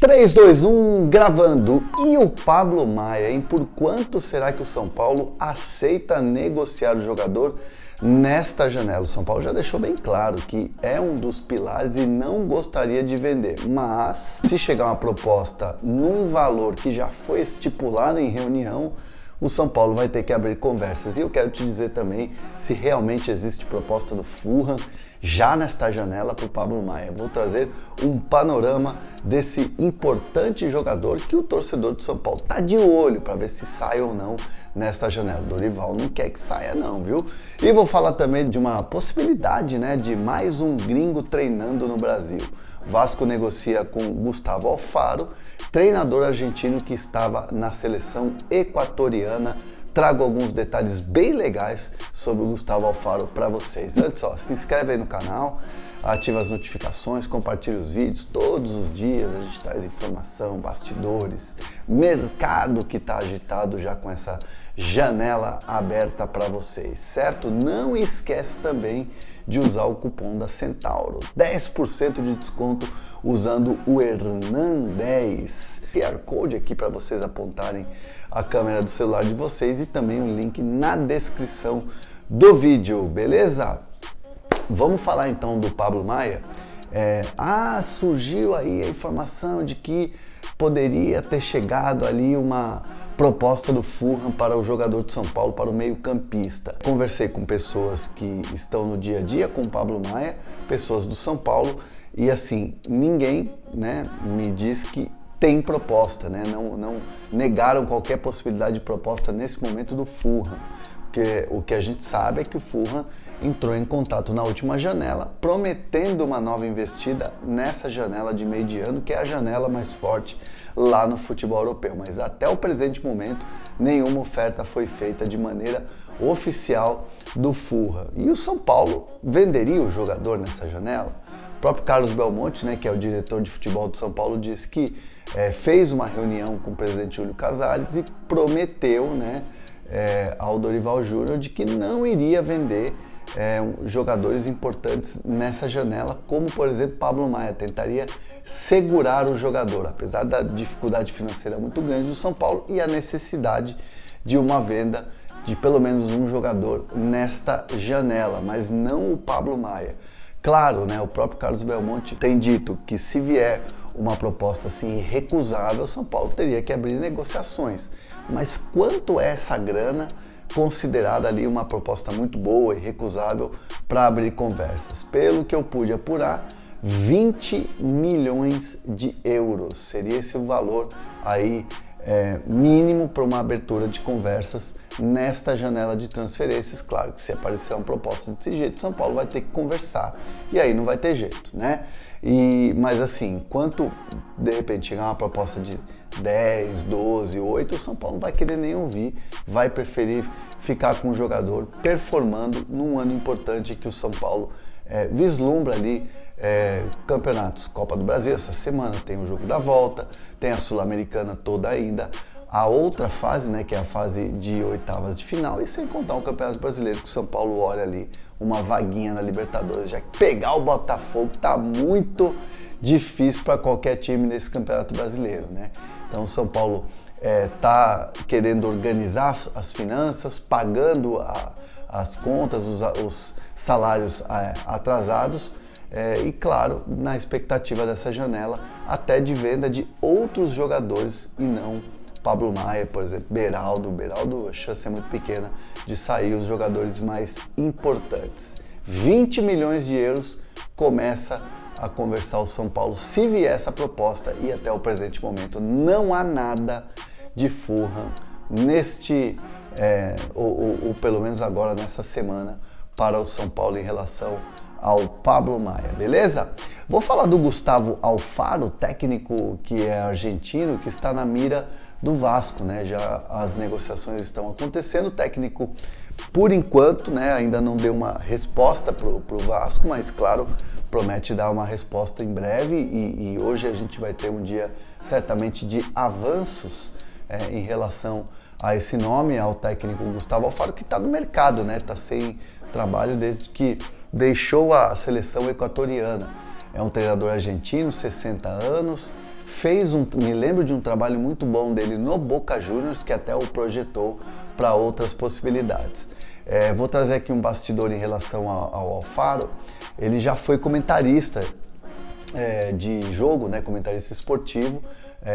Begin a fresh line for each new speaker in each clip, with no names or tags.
3, 2, 1, gravando. E o Pablo Maia, hein? Por quanto será que o São Paulo aceita negociar o jogador nesta janela? O São Paulo já deixou bem claro que é um dos pilares e não gostaria de vender. Mas, se chegar uma proposta num valor que já foi estipulado em reunião, o São Paulo vai ter que abrir conversas. E eu quero te dizer também se realmente existe proposta do Fulham já nesta janela para o Pablo Maia. Vou trazer um panorama desse importante jogador que o torcedor do São Paulo está de olho para ver se sai ou não nesta janela. O Dorival não quer que saia não, viu? E vou falar também de uma possibilidade, né, de mais um gringo treinando no Brasil. Vasco negocia com Gustavo Alfaro, treinador argentino que estava na seleção equatoriana. Trago alguns detalhes bem legais sobre o Gustavo Alfaro para vocês. Antes, se inscreve aí no canal, ativa as notificações, compartilha os vídeos. Todos os dias a gente traz informação, bastidores, mercado que está agitado já com essa janela aberta para vocês, certo? Não esquece também de usar o cupom da Centauro, 10% de desconto usando o Hernan10. QR Code aqui para vocês apontarem a câmera do celular de vocês e também o link na descrição do vídeo, beleza? Vamos falar então do Pablo Maia. Surgiu aí a informação de que poderia ter chegado ali uma proposta do Fulham para o jogador de São Paulo, para o meio-campista. Conversei com pessoas que estão no dia a dia com o Pablo Maia, pessoas do São Paulo, e assim, ninguém, né, me diz que tem proposta, né? Não negaram qualquer possibilidade de proposta nesse momento do Fulham. Porque o que a gente sabe é que o Fulham entrou em contato na última janela, prometendo uma nova investida nessa janela de meio de ano, que é a janela mais forte lá no futebol europeu. Mas até o presente momento, nenhuma oferta foi feita de maneira oficial do Fulham. E o São Paulo venderia o jogador nessa janela? O próprio Carlos Belmonte, né, que é o diretor de futebol do São Paulo, disse que fez uma reunião com o presidente Júlio Casares e prometeu, né, ao Dorival Júnior de que não iria vender jogadores importantes nessa janela, como por exemplo Pablo Maia. Tentaria segurar o jogador, apesar da dificuldade financeira muito grande do São Paulo e a necessidade de uma venda de pelo menos um jogador nesta janela, mas não o Pablo Maia. Claro, né, o próprio Carlos Belmonte tem dito que se vier uma proposta assim irrecusável, o São Paulo teria que abrir negociações. Mas quanto é essa grana considerada ali uma proposta muito boa e irrecusável para abrir conversas? Pelo que eu pude apurar, 20 milhões de euros seria esse o valor aí mínimo para uma abertura de conversas nesta janela de transferências. Claro que se aparecer uma proposta desse jeito, São Paulo vai ter que conversar e aí não vai ter jeito, né? Mas assim, enquanto de repente chegar uma proposta de 10, 12, 8, o São Paulo não vai querer nem ouvir, vai preferir ficar com o jogador performando num ano importante que o São Paulo vislumbra ali campeonatos. Copa do Brasil essa semana, tem o jogo da volta, tem a Sul-Americana toda ainda, a outra fase, né, que é a fase de oitavas de final, e sem contar o Campeonato Brasileiro, que o São Paulo olha ali uma vaguinha na Libertadores, já que pegar o Botafogo tá muito difícil para qualquer time nesse Campeonato Brasileiro, né? Então o São Paulo tá querendo organizar as finanças, pagando as contas, os salários atrasados, e claro, na expectativa dessa janela até de venda de outros jogadores e não Pablo Maia, por exemplo, Beraldo, a chance é muito pequena de sair os jogadores mais importantes. 20 milhões de euros começa a conversar o São Paulo se vier essa proposta, e até o presente momento não há nada de Fulham neste, ou pelo menos agora nessa semana, para o São Paulo em relação ao Pablo Maia, beleza? Vou falar do Gustavo Alfaro, técnico que é argentino, que está na mira do Vasco, né? Já as negociações estão acontecendo, o técnico, por enquanto, né, ainda não deu uma resposta pro Vasco, mas claro, promete dar uma resposta em breve, e hoje a gente vai ter um dia certamente de avanços em relação a esse nome, ao técnico Gustavo Alfaro, que está no mercado, né? Está sem trabalho desde que deixou a seleção equatoriana. É um treinador argentino, 60 anos, me lembro de um trabalho muito bom dele no Boca Juniors, que até o projetou para outras possibilidades. Vou trazer aqui um bastidor em relação ao Alfaro. Ele já foi comentarista de jogo, né, comentarista esportivo.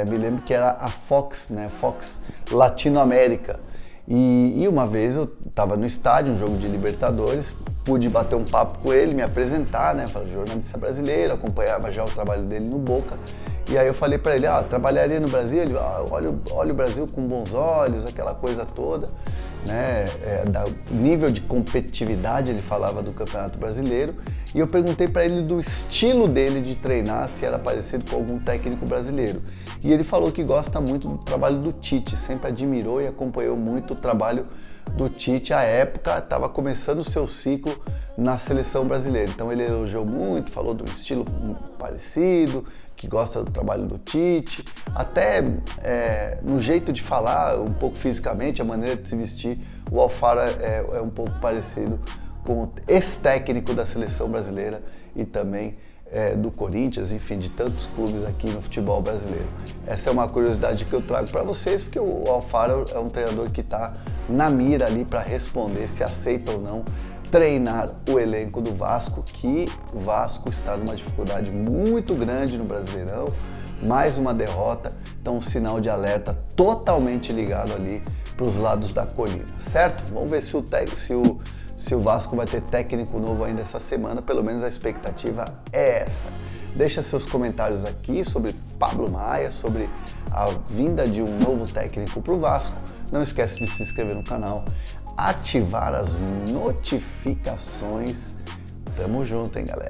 Me lembro que era a Fox, né, Fox Latinoamérica. E uma vez eu estava no estádio, um jogo de Libertadores, pude bater um papo com ele, me apresentar, né, falei, jornalista brasileiro, acompanhava já o trabalho dele no Boca. E aí eu falei para ele, trabalharia no Brasil? Ele, olha o Brasil com bons olhos, aquela coisa toda, né, nível de competitividade, ele falava do Campeonato Brasileiro. E eu perguntei para ele do estilo dele de treinar, se era parecido com algum técnico brasileiro. E ele falou que gosta muito do trabalho do Tite, sempre admirou e acompanhou muito o trabalho do Tite. À época, estava começando o seu ciclo na seleção brasileira. Então ele elogiou muito, falou do estilo parecido, que gosta do trabalho do Tite. Até no jeito de falar, um pouco fisicamente, a maneira de se vestir, o Alfaro é um pouco parecido com o ex-técnico da seleção brasileira e também do Corinthians, enfim, de tantos clubes aqui no futebol brasileiro. Essa é uma curiosidade que eu trago para vocês, porque o Alfaro é um treinador que está na mira ali para responder se aceita ou não treinar o elenco do Vasco, que o Vasco está numa dificuldade muito grande no Brasileirão, mais uma derrota, então um sinal de alerta totalmente ligado ali para os lados da colina, certo? Vamos ver se o Vasco vai ter técnico novo ainda essa semana, pelo menos a expectativa é essa. Deixa seus comentários aqui sobre Pablo Maia, sobre a vinda de um novo técnico para o Vasco. Não esquece de se inscrever no canal, ativar as notificações. Tamo junto, hein, galera?